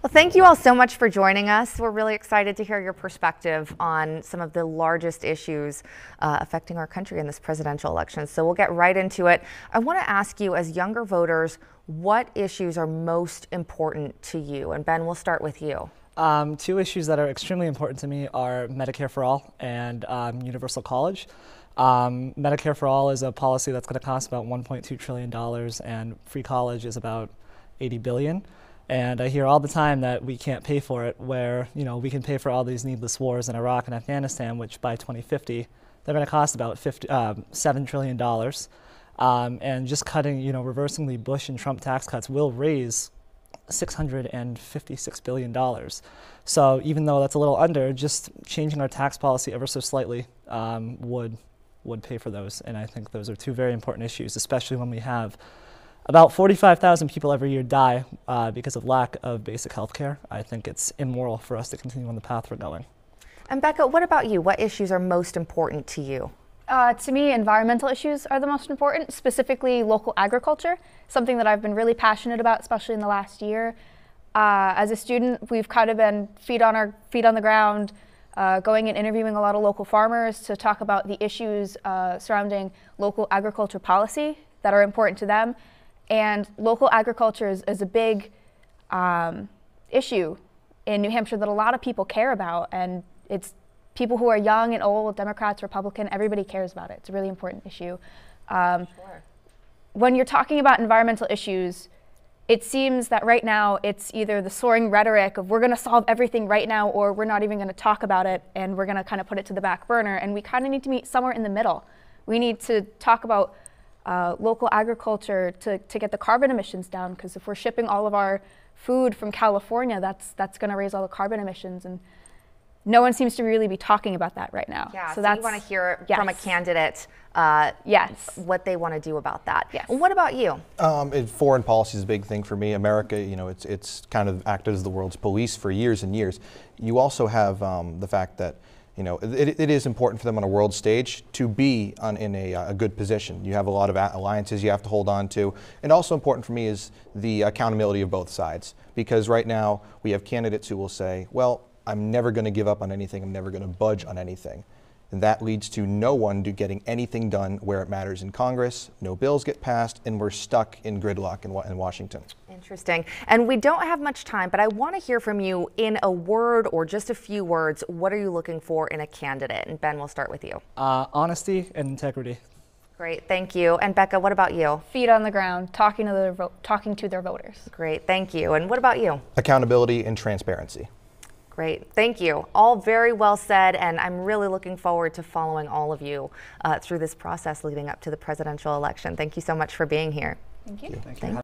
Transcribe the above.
Well, thank you all so much for joining us. We're really excited to hear your perspective on some of the largest issues affecting our country in this presidential election. So we'll get right into it. I want to ask you, as younger voters, what issues are most important to you? And Ben, we'll start with you. Two issues that are extremely important to me are Medicare for All and universal college. Medicare for All is a policy that's going to cost about $1.2 trillion, and free college is about $80 billion. And I hear all the time that we can't pay for it, where we can pay for all these needless wars in Iraq and Afghanistan, which by 2050 they're going to cost about $7 trillion. And just cutting, reversing the Bush and Trump tax cuts will raise $656 billion. So even though that's a little under, just changing our tax policy ever so slightly would pay for those. And I think those are two very important issues, especially when we have about 45,000 people every year die because of lack of basic health care. I think it's immoral for us to continue on the path we're going. And Becca, what about you? What issues are most important to you? To me, environmental issues are the most important, specifically local agriculture, something that I've been really passionate about, especially in the last year. As a student, we've kind of been feet on the ground, going and interviewing a lot of local farmers to talk about the issues surrounding local agriculture policy that are important to them. And local agriculture is a big issue in New Hampshire that a lot of people care about, and it's people who are young and old, Democrats, Republican, everybody cares about it. It's a really important issue. Sure. When you're talking about environmental issues, it seems that right now it's either the soaring rhetoric of we're going to solve everything right now, or we're not even going to talk about it and we're going to kind of put it to the back burner. And we kind of need to meet somewhere in the middle. We need to talk about local agriculture to get the carbon emissions down, because if we're shipping all of our food from California, that's going to raise all the carbon emissions, and no one seems to really be talking about that right now. Yeah, so you want to hear from a candidate what they want to do about that. Yes. And what about you? Foreign policy is a big thing for me. America, it's kind of acted as the world's police for years and years. You also have the fact that it is important for them on a world stage to be in a good position. You have a lot of alliances you have to hold on to. And also important for me is the accountability of both sides. Because right now we have candidates who will say, well, I'm never going to give up on anything. I'm never going to budge on anything. And that leads to no one getting anything done where it matters in Congress. No bills get passed, and we're stuck in gridlock in Washington. Interesting. And we don't have much time, but I want to hear from you in a word or just a few words. What are you looking for in a candidate? And Ben, we'll start with you. Honesty and integrity. Great, thank you. And Becca, what about you? Feet on the ground, talking to their voters. Great, thank you. And what about you? Accountability and transparency. Great, thank you. All very well said, and I'm really looking forward to following all of you through this process leading up to the presidential election. Thank you so much for being here. Thank you. Thank you.